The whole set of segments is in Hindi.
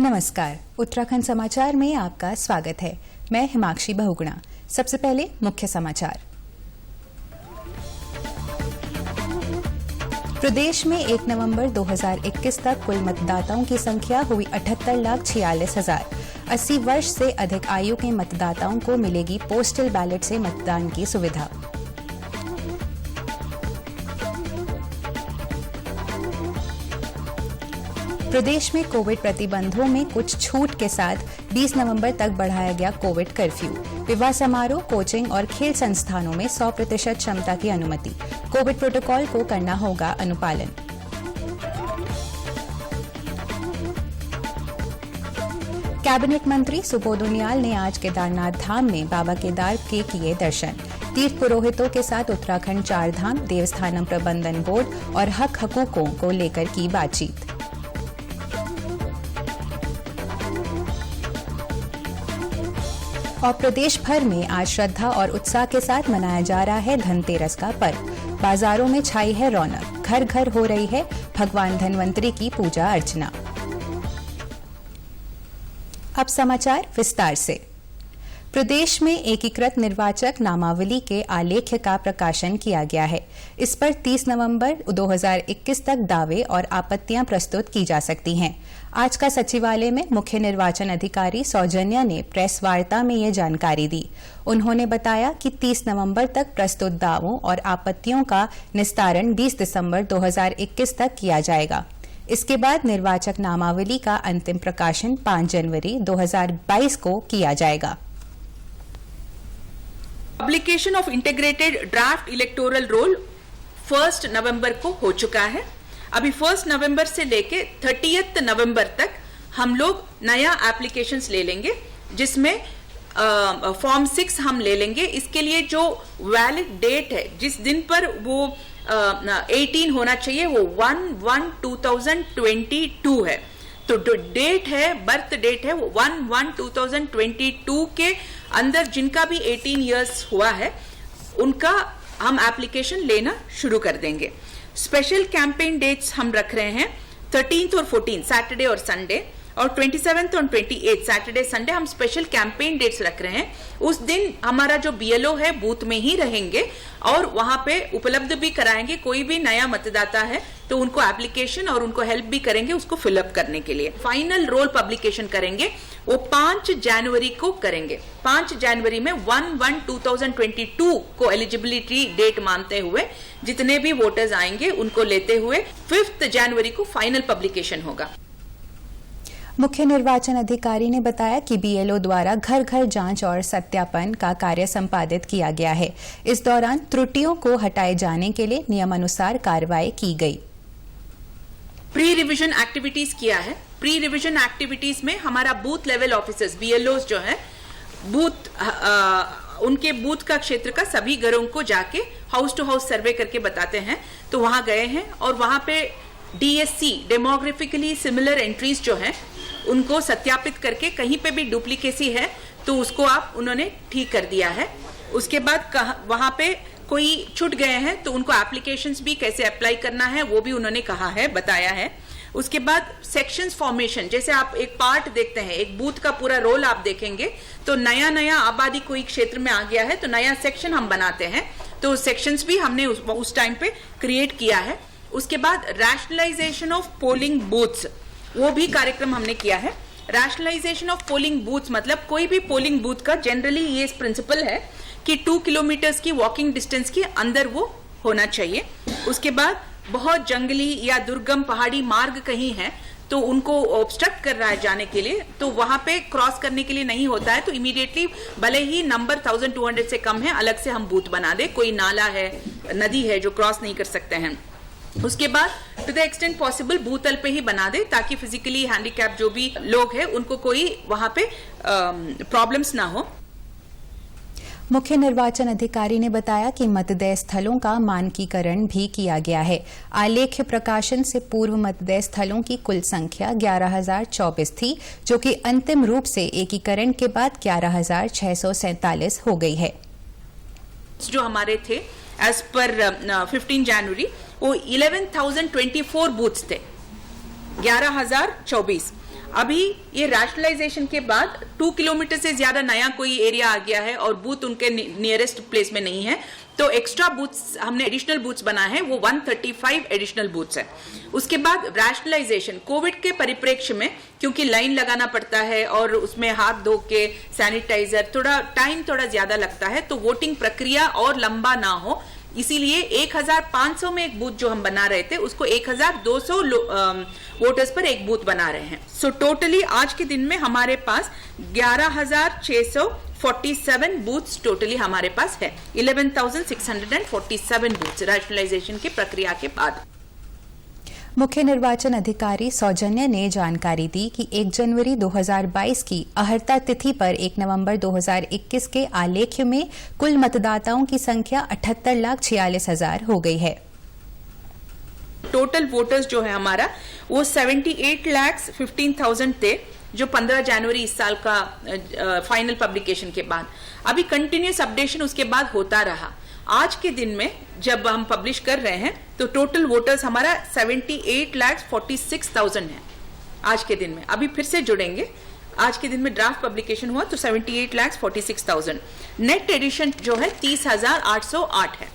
नमस्कार, उत्तराखंड समाचार में आपका स्वागत है। मैं हिमाक्षी बहुगुणा। सबसे पहले मुख्य समाचार। प्रदेश में 1 नवंबर 2021 तक कुल मतदाताओं की संख्या हुई 78,46,000। 80 वर्ष से अधिक आयु के मतदाताओं को मिलेगी पोस्टल बैलेट से मतदान की सुविधा। प्रदेश में कोविड प्रतिबंधों में कुछ छूट के साथ 20 नवंबर तक बढ़ाया गया कोविड कर्फ्यू। विवाह समारोह, कोचिंग और खेल संस्थानों में 100% क्षमता की अनुमति। कोविड प्रोटोकॉल को करना होगा अनुपालन। कैबिनेट मंत्री सुबोध उनियाल ने आज केदारनाथ धाम में बाबा केदार के किए दर्शन। तीर्थ पुरोहितों के साथ उत्तराखंड चारधाम देवस्थानम प्रबंधन बोर्ड और हक हकूकों को लेकर की बातचीत। और प्रदेश भर में आज श्रद्धा और उत्साह के साथ मनाया जा रहा है धनतेरस का पर्व। बाजारों में छाई है रौनक, घर घर हो रही है भगवान धन्वंतरी की पूजा अर्चना। अब समाचार विस्तार से। प्रदेश में एकीकृत निर्वाचक नामावली के आलेख्य का प्रकाशन किया गया है। इस पर 30 नवंबर 2021 तक दावे और आपत्तियां प्रस्तुत की जा सकती हैं। आज का सचिवालय में मुख्य निर्वाचन अधिकारी सौजन्या ने प्रेस वार्ता में ये जानकारी दी। उन्होंने बताया कि 30 नवंबर तक प्रस्तुत दावों और आपत्तियों का निस्तारण 20 दिसंबर 2021 तक किया जाएगा। इसके बाद निर्वाचक नामावली का अंतिम प्रकाशन 5 जनवरी 2022 को किया जाएगा। Publication of integrated draft electoral roll 1 नवंबर को हो चुका है। अभी 1 नवंबर से लेके 30 नवंबर तक हम लोग नया एप्लीकेशंस ले लेंगे, जिसमें फॉर्म 6 हम ले लेंगे। इसके लिए जो वैलिड डेट है, जिस दिन पर वो 18 होना चाहिए, वो 1/1/2022 है। तो जो डेट है, बर्थ डेट है, वो 1/1/2022 के अंदर जिनका भी 18 इयर्स हुआ है, उनका हम एप्लीकेशन लेना शुरू कर देंगे। स्पेशल कैंपेन डेट्स हम रख रहे हैं 13 और 14 सैटरडे और संडे, और 27 और 28 सैटरडे संडे हम स्पेशल कैंपेन डेट्स रख रहे हैं। उस दिन हमारा जो बीएलओ है बूथ में ही रहेंगे और वहां पे उपलब्ध भी कराएंगे। कोई भी नया मतदाता है तो उनको एप्लीकेशन और उनको हेल्प भी करेंगे उसको फिलअप करने के लिए। फाइनल रोल पब्लिकेशन करेंगे वो 5 जनवरी को करेंगे। 5 जनवरी में 1/1/2022 को एलिजिबिलिटी डेट मानते हुए जितने भी वोटर्स आएंगे उनको लेते हुए 5 जनवरी को फाइनल पब्लिकेशन होगा। मुख्य निर्वाचन अधिकारी ने बताया कि बीएलओ द्वारा घर घर जांच और सत्यापन का कार्य संपादित किया गया है। इस दौरान त्रुटियों को हटाए जाने के लिए नियमानुसार कार्रवाई की गई। प्री रिविजन एक्टिविटीज किया है। प्री रिविजन एक्टिविटीज में हमारा बूथ लेवल ऑफिसर्स बीएलओस जो है उनके बूथ का क्षेत्र का सभी घरों को जाके हाउस टू हाउस सर्वे करके बताते हैं। तो वहां गए हैं और वहां पे डीएससी डेमोग्राफिकली सिमिलर एंट्रीज जो हैं उनको सत्यापित करके कहीं पे भी डुप्लीकेसी है तो उसको उन्होंने ठीक कर दिया है। उसके बाद वहां पे कोई छूट गए हैं तो उनको एप्लीकेशंस भी कैसे अप्लाई करना है वो भी उन्होंने कहा है, बताया है। उसके बाद सेक्शंस फॉर्मेशन, जैसे आप एक पार्ट देखते हैं, एक बूथ का पूरा रोल आप देखेंगे तो नया नया आबादी कोई क्षेत्र में आ गया है तो नया सेक्शन हम बनाते हैं, तो सेक्शंस भी हमने उस टाइम पे क्रिएट किया है। उसके बाद रैशनलाइजेशन ऑफ पोलिंग बूथ्स, वो भी कार्यक्रम हमने किया है। रैशनलाइजेशन ऑफ पोलिंग बूथ्स मतलब कोई भी पोलिंग बूथ का जनरली ये प्रिंसिपल है कि 2 किलोमीटर्स की वॉकिंग डिस्टेंस के अंदर वो होना चाहिए। उसके बाद बहुत जंगली या दुर्गम पहाड़ी मार्ग कहीं है तो उनको ऑब्स्ट्रक्ट कर रहा है जाने के लिए, तो वहां पे क्रॉस करने के लिए नहीं होता है तो इमीडिएटली भले ही नंबर 1200 से कम है अलग से हम बूथ बना दे। कोई नाला है, नदी है जो क्रॉस नहीं कर सकते हैं, उसके बाद टू द एक्सटेंट पॉसिबल भूतल पे ही बना दे ताकि फिजिकली हैंडीकैप जो भी लोग हैं उनको कोई वहां पे प्रॉब्लम्स ना हो। मुख्य निर्वाचन अधिकारी ने बताया कि मतदेय स्थलों का मानकीकरण भी किया गया है। आलेख्य प्रकाशन से पूर्व मतदेय स्थलों की कुल संख्या 11,024 थी, जो कि अंतिम रूप से एकीकरण के बाद 11,647 हो गई है। जो हमारे थे एज पर 15 जनवरी वो 11,024 बूथ्स थे, 11,024। अभी ये रैशनलाइजेशन के बाद 2 किलोमीटर से ज्यादा नया कोई एरिया आ गया है और बूथ उनके नियरेस्ट प्लेस में नहीं है, तो एक्स्ट्रा बूथ्स हमने एडिशनल बूथ्स बनाए हैं, वो 135 एडिशनल बूथ्स है। उसके बाद रैशनलाइजेशन कोविड के परिप्रेक्ष्य में, क्योंकि लाइन लगाना पड़ता है और उसमें हाथ धो के सैनिटाइजर, टाइम थोड़ा ज्यादा लगता है, तो वोटिंग प्रक्रिया और लंबा ना हो, इसीलिए 1500 में एक बूथ जो हम बना रहे थे उसको 1200 वोटर्स पर एक बूथ बना रहे हैं। सो टोटली आज के दिन में हमारे पास 11,647 बूथ्स टोटली हमारे पास है। 11,647 बूथ्स रैशनलाइजेशन की प्रक्रिया के बाद। मुख्य निर्वाचन अधिकारी सौजन्या ने जानकारी दी कि 1 जनवरी 2022 की अहर्ता तिथि पर 1 नवंबर 2021 के आलेख्य में कुल मतदाताओं की संख्या 78,46,000 हो गई है। टोटल वोटर्स जो है हमारा वो 78,15,000 थे, जो 15 जनवरी इस साल का फाइनल पब्लिकेशन के बाद। अभी कंटिन्यूस अपडेशन उसके बाद होता रहा। आज के दिन में जब हम पब्लिश कर रहे हैं तो टोटल वोटर्स हमारा 78,46,000 है आज के दिन में। अभी फिर से जुड़ेंगे, आज के दिन में ड्राफ्ट पब्लिकेशन हुआ तो 78,46,000। नेट एडिशन जो है 30,808 है।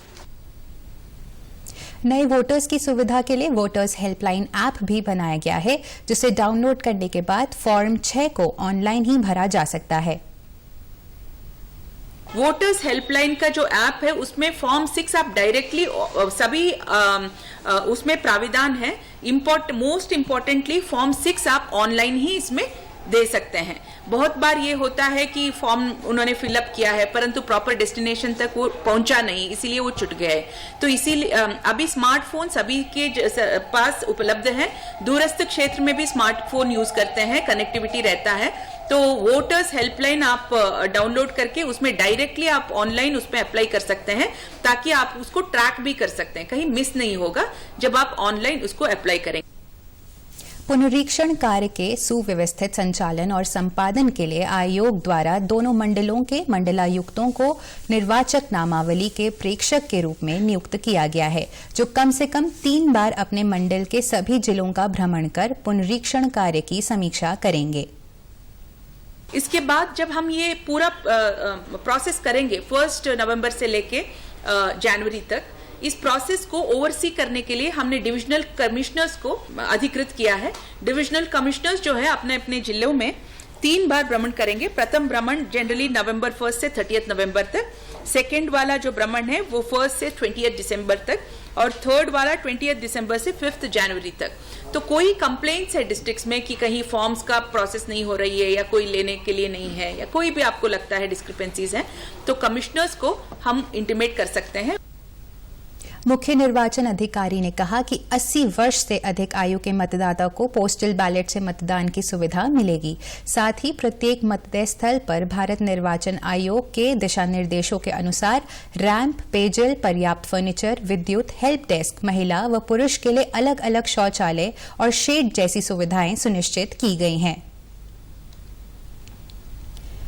नए वोटर्स की सुविधा के लिए वोटर्स हेल्पलाइन ऐप भी बनाया गया है, जिसे डाउनलोड करने के बाद फॉर्म 6 को ऑनलाइन ही भरा जा सकता है। वोटर्स हेल्पलाइन का जो ऐप है उसमें फॉर्म 6 आप डायरेक्टली सभी उसमें प्राविधान है। मोस्ट इंपॉर्टेंटली फॉर्म 6 आप ऑनलाइन ही इसमें दे सकते हैं। बहुत बार ये होता है कि फॉर्म उन्होंने फिलअप किया है परंतु प्रॉपर डेस्टिनेशन तक वो पहुंचा नहीं, इसीलिए वो छूट गया है। तो इसीलिए अभी स्मार्टफोन सभी के पास उपलब्ध है। दूरस्थ क्षेत्र में भी स्मार्टफोन यूज करते हैं, कनेक्टिविटी रहता है। तो वोटर्स हेल्पलाइन आप डाउनलोड करके उसमें डायरेक्टली आप ऑनलाइन उसमें अप्लाई कर सकते हैं, ताकि आप उसको ट्रैक भी कर सकते हैं, कहीं मिस नहीं होगा जब आप ऑनलाइन उसको अप्लाई करेंगे। पुनरीक्षण कार्य के सुव्यवस्थित संचालन और संपादन के लिए आयोग द्वारा दोनों मंडलों के मंडलायुक्तों को निर्वाचक नामावली के प्रेक्षक के रूप में नियुक्त किया गया है, जो कम से कम 3 बार अपने मंडल के सभी जिलों का भ्रमण कर पुनरीक्षण कार्य की समीक्षा करेंगे। इसके बाद जब हम ये पूरा प्रोसेस करेंगे 1 नवंबर से लेके जनवरी तक, इस प्रोसेस को ओवरसी करने के लिए हमने डिविजनल कमिश्नर्स को अधिकृत किया है। डिविजनल कमिश्नर्स जो है अपने अपने जिलों में 3 बार भ्रमण करेंगे। प्रथम भ्रमण जनरली नवंबर 1 से 30 नवंबर तक, सेकेंड वाला जो भ्रमण है वो 1 से 20 दिसंबर तक, और थर्ड वाला 20 दिसंबर से 5 जनवरी तक। तो कोई कंप्लेंट्स है डिस्ट्रिक्ट्स में कि कहीं फॉर्म्स का प्रोसेस नहीं हो रही है या कोई लेने के लिए नहीं है या कोई भी आपको लगता है डिस्क्रिपेंसीज है, तो कमिश्नर्स को हम इंटीमेट कर सकते हैं। मुख्य निर्वाचन अधिकारी ने कहा कि 80 वर्ष से अधिक आयु के मतदाता को पोस्टल बैलेट से मतदान की सुविधा मिलेगी। साथ ही प्रत्येक मतदेय स्थल पर भारत निर्वाचन आयोग के दिशा निर्देशों के अनुसार रैंप, पेयजल, पर्याप्त फर्नीचर, विद्युत, हेल्प डेस्क, महिला व पुरुष के लिए अलग अलग शौचालय और शेड जैसी सुविधाएं सुनिश्चित की गई हैं।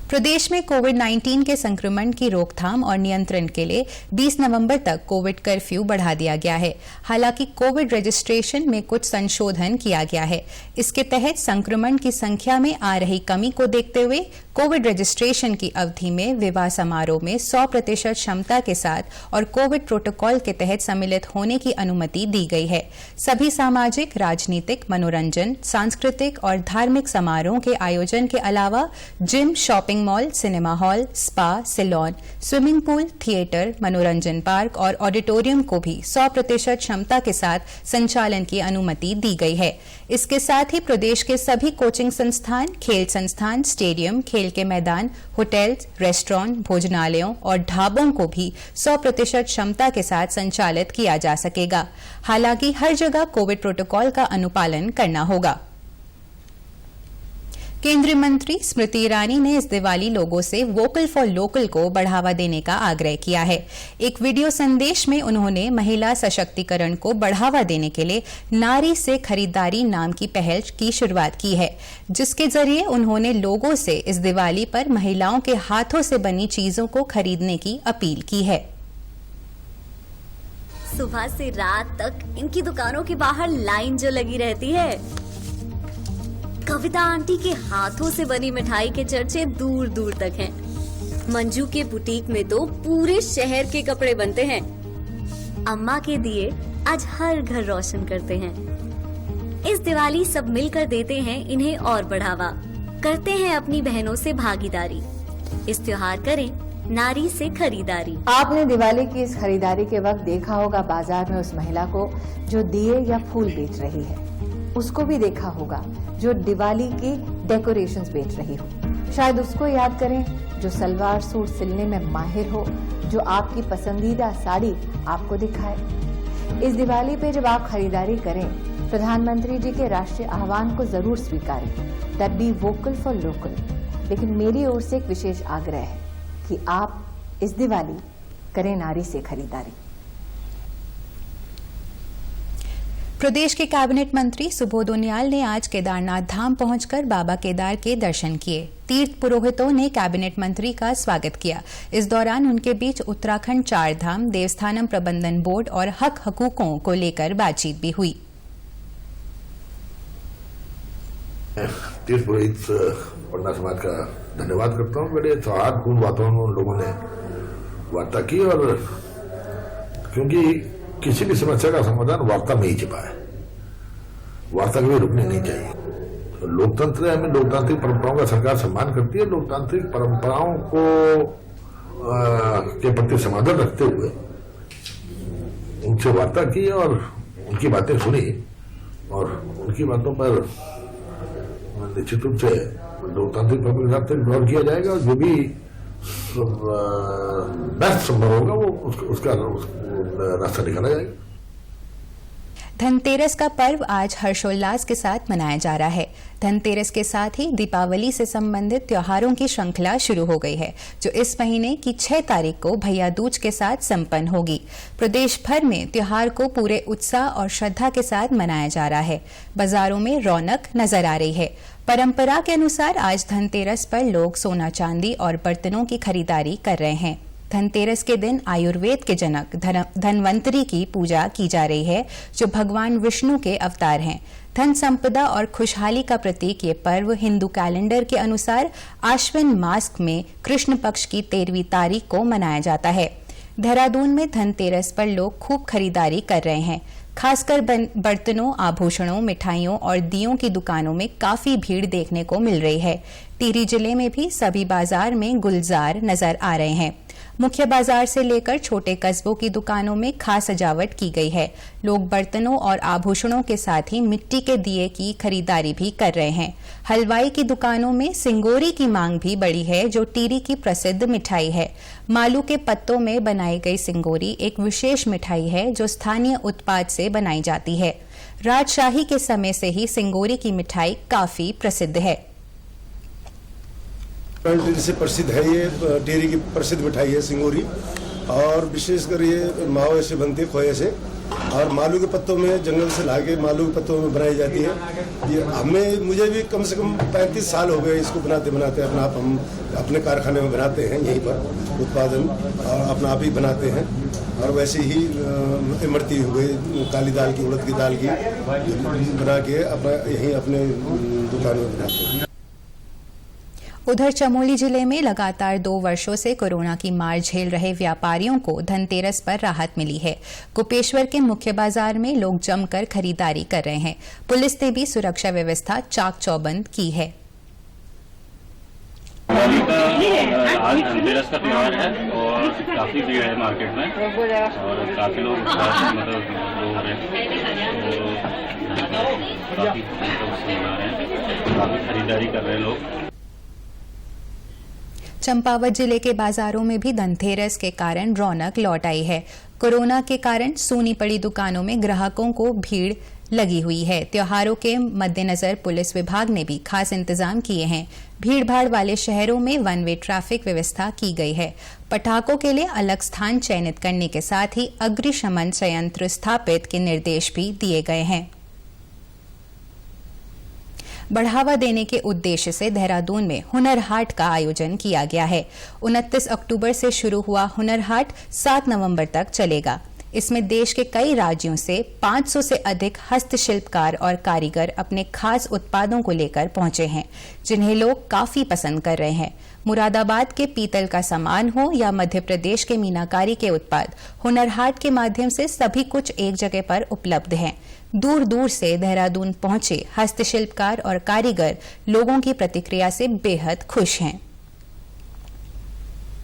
प्रदेश में कोविड-19 के संक्रमण की रोकथाम और नियंत्रण के लिए 20 नवंबर तक कोविड कर्फ्यू बढ़ा दिया गया है। हालांकि कोविड रजिस्ट्रेशन में कुछ संशोधन किया गया है। इसके तहत संक्रमण की संख्या में आ रही कमी को देखते हुए कोविड रजिस्ट्रेशन की अवधि में विवाह समारोह में 100% क्षमता के साथ और कोविड प्रोटोकॉल के तहत सम्मिलित होने की अनुमति दी गई है। सभी सामाजिक, राजनीतिक, मनोरंजन, सांस्कृतिक और धार्मिक समारोह के आयोजन के अलावा gym, shopping mall, cinema hall, spa, salon, swimming pool, theatre, मनोरंजन पार्क और ऑडिटोरियम को भी 100% क्षमता के साथ संचालन की अनुमति दी गई है। इसके साथ ही प्रदेश के सभी कोचिंग संस्थान, खेल संस्थान, स्टेडियम, खेल के मैदान, होटल्स, रेस्टोरेंट, भोजनालयों और ढाबों को भी 100% क्षमता के साथ संचालित किया जा सकेगा। हालांकि हर जगह कोविड प्रोटोकॉल का अनुपालन करना होगा। केंद्रीय मंत्री स्मृति ईरानी ने इस दिवाली लोगों से वोकल फॉर लोकल को बढ़ावा देने का आग्रह किया है। एक वीडियो संदेश में उन्होंने महिला सशक्तिकरण को बढ़ावा देने के लिए नारी से खरीदारी नाम की पहल की शुरुआत की है, जिसके जरिए उन्होंने लोगों से इस दिवाली पर महिलाओं के हाथों से बनी चीजों को खरीदने की अपील की है। सुबह से रात तक इनकी दुकानों के बाहर लाइन जो लगी रहती है, कविता आंटी के हाथों से बनी मिठाई के चर्चे दूर दूर तक हैं। मंजू के बुटीक में तो पूरे शहर के कपड़े बनते हैं। अम्मा के दिए आज हर घर रोशन करते हैं। इस दिवाली सब मिलकर देते हैं इन्हें और बढ़ावा, करते हैं अपनी बहनों से भागीदारी। इस त्योहार करें नारी से खरीदारी। आपने दिवाली की इस खरीदारी के वक्त देखा होगा बाजार में उस महिला को जो दिए या फूल बेच रही है, उसको भी देखा होगा जो दिवाली की डेकोरेशंस बेच रही हो। शायद उसको याद करें जो सलवार सूट सिलने में माहिर हो, जो आपकी पसंदीदा साड़ी आपको दिखाए। इस दिवाली पे जब आप खरीदारी करें, प्रधानमंत्री जी के राष्ट्रीय आह्वान को जरूर स्वीकारें, that be vocal for local. लेकिन मेरी ओर से एक विशेष आग्रह है कि आप इस दिवाली करें नारी से खरीदारी। प्रदेश के कैबिनेट मंत्री सुबोध उनियाल ने आज केदारनाथ धाम पहुंचकर बाबा केदार के दर्शन किए। तीर्थ पुरोहितों ने कैबिनेट मंत्री का स्वागत किया। इस दौरान उनके बीच उत्तराखंड चार धाम देवस्थानम प्रबंधन बोर्ड और हक हकूकों को लेकर बातचीत भी हुई। तीर्थ पुरोहित पन्ना समाज का धन्यवाद करता हूँ। बड़े सौहार्दपूर्ण वातावरण में उन लोगों ने वार्ता की, और क्योंकि किसी भी समस्या का समाधान वार्ता में ही छिपा है, वार्ता कभी रुकनी नहीं चाहिए। तो लोकतंत्र है, हमें लोकतांत्रिक परंपराओं का सरकार सम्मान करती है। लोकतांत्रिक परंपराओं को के प्रति समाधान रखते हुए उनसे वार्ता की और उनकी बातें सुनी, और उनकी बातों पर निश्चित रूप से लोकतांत्रिक परंपरा के साथ गौर किया जाएगा, और जो भी बेस्ट संभव होगा वो उसका रास्ता निकाला जाएगा। धनतेरस का पर्व आज हर्षोल्लास के साथ मनाया जा रहा है। धनतेरस के साथ ही दीपावली से संबंधित त्योहारों की श्रृंखला शुरू हो गई है, जो इस महीने की 6 तारीख को भैया दूज के साथ संपन्न होगी। प्रदेश भर में त्योहार को पूरे उत्साह और श्रद्धा के साथ मनाया जा रहा है। बाजारों में रौनक नजर आ रही है। परंपरा के अनुसार आज धनतेरस पर लोग सोना चांदी और बर्तनों की खरीदारी कर रहे हैं। धनतेरस के दिन आयुर्वेद के जनक धनवंतरी की पूजा की जा रही है, जो भगवान विष्णु के अवतार हैं। धन संपदा और खुशहाली का प्रतीक ये पर्व हिंदू कैलेंडर के अनुसार आश्विन मास में कृष्ण पक्ष की 13वीं तारीख को मनाया जाता है। देहरादून में धनतेरस पर लोग खूब खरीदारी कर रहे हैं। खासकर बर्तनों, आभूषणों, मिठाइयों और दियों की दुकानों में काफी भीड़ देखने को मिल रही है। टिहरी जिले में भी सभी बाजार में गुलजार नजर आ रहे हैं। मुख्य बाजार से लेकर छोटे कस्बों की दुकानों में खास सजावट की गई है। लोग बर्तनों और आभूषणों के साथ ही मिट्टी के दिए की खरीदारी भी कर रहे हैं। हलवाई की दुकानों में सिंगोरी की मांग भी बढ़ी है, जो टिहरी की प्रसिद्ध मिठाई है। मालू के पत्तों में बनाई गई सिंगोरी एक विशेष मिठाई है, जो स्थानीय उत्पाद से बनाई जाती है। राजशाही के समय से ही सिंगोरी की मिठाई काफी प्रसिद्ध है। से प्रसिद्ध है, ये टिहरी की प्रसिद्ध मिठाई है सिंगोरी, और विशेषकर ये मावे से बनती है, खोए से, और मालू के पत्तों में जंगल से लाके मालू के पत्तों में बनाई जाती है। ये मुझे भी कम से कम 35 साल हो गए इसको बनाते बनाते। हम अपने कारखाने में बनाते हैं, यहीं पर उत्पादन और अपना आप ही बनाते हैं। और वैसे ही इमरती हो गई, काली दाल की, उड़द की दाल की बना के अपना यहीं अपने दुकानों में बनाते हैं। उधर चमोली जिले में लगातार 2 वर्षों से कोरोना की मार झेल रहे व्यापारियों को धनतेरस पर राहत मिली है। गोपेश्वर के मुख्य बाजार में लोग जमकर खरीदारी कर रहे हैं। पुलिस ने भी सुरक्षा व्यवस्था चाक चौबंद की है। आज धनतेरस का त्योहार है और काफी भीड़ है मार्केट में, और काफी लोग मतलब काफी मना रहे हैं, काफी खरीदारी कर रहे हैं लोग। चंपावत जिले के बाजारों में भी धनतेरस के कारण रौनक लौट आई है। कोरोना के कारण सूनी पड़ी दुकानों में ग्राहकों को भीड़ लगी हुई है। त्योहारों के मद्देनजर पुलिस विभाग ने भी खास इंतजाम किए हैं। भीड़भाड़ वाले शहरों में वन वे ट्रैफिक व्यवस्था की गई है। पटाखों के लिए अलग स्थान चयनित करने के साथ ही अग्निशमन संयंत्र स्थापित के निर्देश भी दिए गए हैं। बढ़ावा देने के उद्देश्य से देहरादून में हुनर हाट का आयोजन किया गया है। 29 अक्टूबर से शुरू हुआ हुनर हाट 7 नवंबर तक चलेगा। इसमें देश के कई राज्यों से 500 से अधिक हस्तशिल्पकार और कारीगर अपने खास उत्पादों को लेकर पहुंचे हैं, जिन्हें लोग काफी पसंद कर रहे हैं। मुरादाबाद के पीतल का सामान हो या मध्य प्रदेश के मीनाकारी के उत्पाद, हुनर हाट के माध्यम से सभी कुछ एक जगह पर उपलब्ध हैं। दूर दूर से देहरादून पहुंचे हस्तशिल्पकार और कारीगर लोगों की प्रतिक्रिया से बेहद खुश हैं।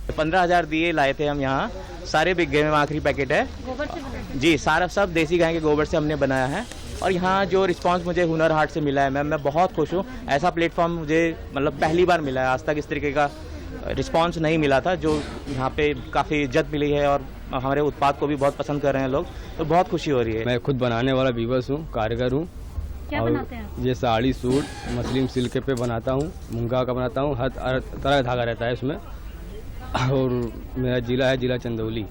15,000 दिए लाए थे हम यहाँ, सारे बिक गए में आखिरी पैकेट है जी। सारा सब देसी गाय के गोबर से हमने बनाया है और यहाँ जो रिस्पांस मुझे हुनर हाट से मिला है मैम, मैं बहुत खुश हूँ। ऐसा प्लेटफॉर्म मुझे मतलब पहली बार मिला है, आज तक इस तरीके का रिस्पांस नहीं मिला था, जो यहाँ पे काफ़ी इज्जत मिली है और हमारे उत्पाद को भी बहुत पसंद कर रहे हैं लोग, तो बहुत खुशी हो रही है। मैं खुद बनाने वाला बीबस हूँ, कारीगर हूँ। क्या बनाते हैं आप? ये साड़ी, सूट, मसलिन सिल्क पे बनाता हूँ, मूंगा का बनाता हूँ, हर तरह का धागा रहता है इसमें। और मेरा जिला है जिला चंदौली।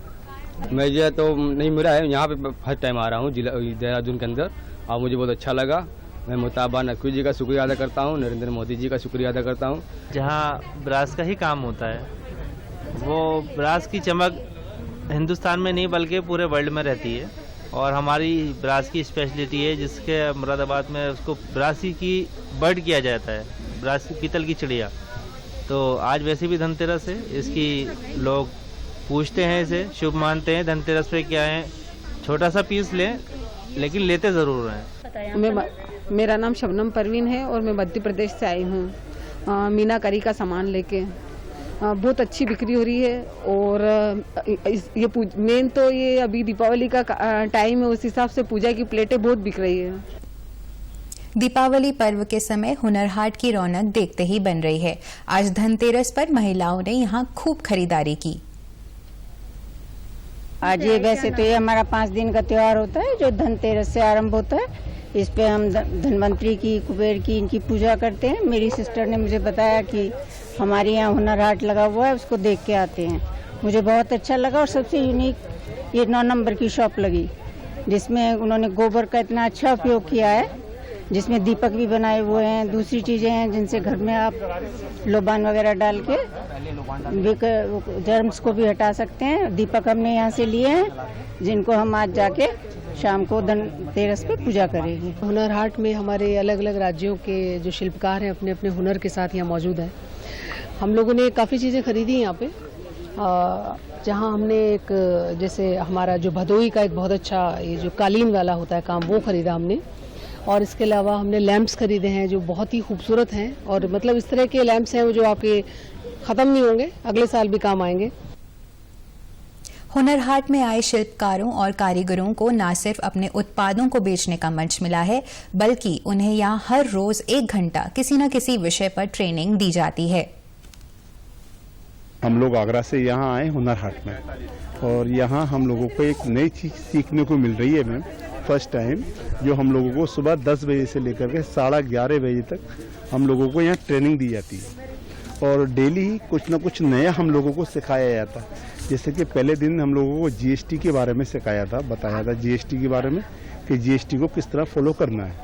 मैं जो तो नहीं मिला है, यहाँ पे फर्स्ट टाइम आ रहा हूँ जिला देहरादून के अंदर, और मुझे बहुत अच्छा लगा। मैं मुताबा नकवी जी का शुक्रिया अदा करता हूँ, नरेंद्र मोदी जी का शुक्रिया अदा करता हूँ। जहाँ ब्रास का ही काम होता है, वो ब्रास की चमक हिंदुस्तान में नहीं बल्कि पूरे वर्ल्ड में रहती है, और हमारी ब्रास की स्पेशलिटी है, जिसके मुरादाबाद में उसको ब्रासी की बर्ड किया जाता है, ब्रास की पीतल की चिड़िया। तो आज वैसे भी धनतेरस है, इसकी लोग पूछते हैं, इसे शुभ मानते हैं। धनतेरस पे क्या है, छोटा सा पीस लें लेकिन लेते ज़रूर हैं। मेरा नाम शबनम परवीन है और मैं मध्य प्रदेश से आई हूँ मीनाकारी का सामान लेके। बहुत अच्छी बिक्री हो रही है, और ये मेन तो ये अभी दीपावली का टाइम है, उस हिसाब से पूजा की प्लेटें बहुत बिक रही है। दीपावली पर्व के समय हुनर हाट की रौनक देखते ही बन रही है। आज धनतेरस पर महिलाओं ने यहाँ खूब खरीदारी की। आज ये वैसे तो ये हमारा 5 दिन का त्योहार होता है, जो धनतेरस से आरंभ होता है। इस पे हम धनवंतरी की, कुबेर की, इनकी पूजा करते हैं। मेरी सिस्टर ने मुझे बताया कि हमारे यहाँ हुनर हाट लगा हुआ है, उसको देख के आते हैं। मुझे बहुत अच्छा लगा, और सबसे यूनिक ये 9 नंबर की शॉप लगी, जिसमें उन्होंने गोबर का इतना अच्छा उपयोग किया है, जिसमें दीपक भी बनाए हुए हैं, दूसरी चीज़ें हैं जिनसे घर में आप लोबान वगैरह डाल के जर्म्स को भी हटा सकते हैं। दीपक हमने यहाँ से लिए हैं, जिनको हम आज जाके शाम को धनतेरस पे पूजा करेंगे। हुनर हाट में हमारे अलग अलग राज्यों के जो शिल्पकार हैं अपने अपने हुनर के साथ यहाँ मौजूद हैं। हम लोगों ने काफ़ी चीज़ें खरीदी यहाँ पे, जहाँ हमने एक जैसे हमारा जो भदोई का एक बहुत अच्छा ये जो कालीन वाला होता है काम, वो खरीदा हमने। और इसके अलावा हमने लैंप्स खरीदे हैं जो बहुत ही खूबसूरत हैं, और मतलब इस तरह के लैंप्स हैं जो आपके ख़त्म नहीं होंगे, अगले साल भी काम आएंगे। हुनर हाट में आए शिल्पकारों और कारीगरों को न सिर्फ अपने उत्पादों को बेचने का मंच मिला है, बल्कि उन्हें यहाँ हर रोज 1 घंटा किसी न किसी विषय पर ट्रेनिंग दी जाती है। हम लोग आगरा से यहाँ आए हुनर हाट में, और यहाँ हम लोगों को एक नई चीज सीखने को मिल रही है मैम। फर्स्ट टाइम जो हम लोगों को सुबह 10 बजे से लेकर के 11:30 बजे तक हम लोगों को यहाँ ट्रेनिंग दी जाती है, और डेली ही कुछ ना कुछ नया हम लोगों को सिखाया जाता है। जैसे कि पहले दिन हम लोगों को जीएसटी के बारे में सिखाया था, बताया था जीएसटी के बारे में कि जीएसटी को किस तरह फॉलो करना है।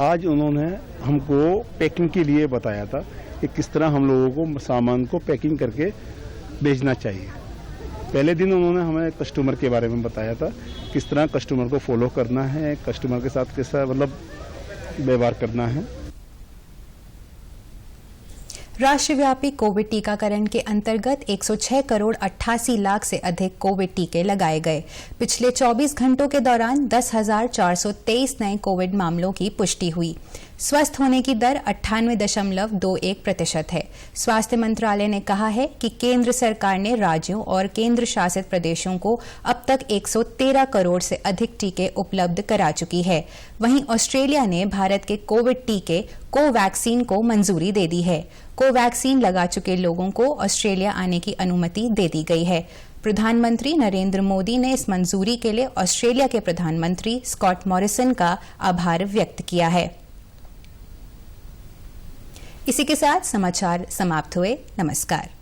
आज उन्होंने हमको पैकिंग के लिए बताया था कि किस तरह हम लोगों को सामान को पैकिंग करके बेचना चाहिए। पहले दिन उन्होंने हमें कस्टमर के बारे में बताया था, किस तरह कस्टमर को फॉलो करना है, कस्टमर के साथ किस तरह मतलब व्यवहार करना है। राष्ट्रव्यापी कोविड टीकाकरण के अंतर्गत 106 करोड़ 88 लाख से अधिक कोविड टीके लगाए गए। पिछले 24 घंटों के दौरान 10,423 नए कोविड मामलों की पुष्टि हुई। स्वस्थ होने की दर 98.21% है। स्वास्थ्य मंत्रालय ने कहा है कि केंद्र सरकार ने राज्यों और केंद्र शासित प्रदेशों को अब तक 113 करोड़ से अधिक टीके उपलब्ध करा चुकी है। वहीं ऑस्ट्रेलिया ने भारत के कोविड टीके कोवैक्सीन को मंजूरी दे दी है। कोवैक्सीन लगा चुके लोगों को ऑस्ट्रेलिया आने की अनुमति दे दी गई है। प्रधानमंत्री नरेंद्र मोदी ने इस मंजूरी के लिए ऑस्ट्रेलिया के प्रधानमंत्री स्कॉट मॉरिसन का आभार व्यक्त किया है। इसी के साथ समाचार समाप्त हुए। नमस्कार।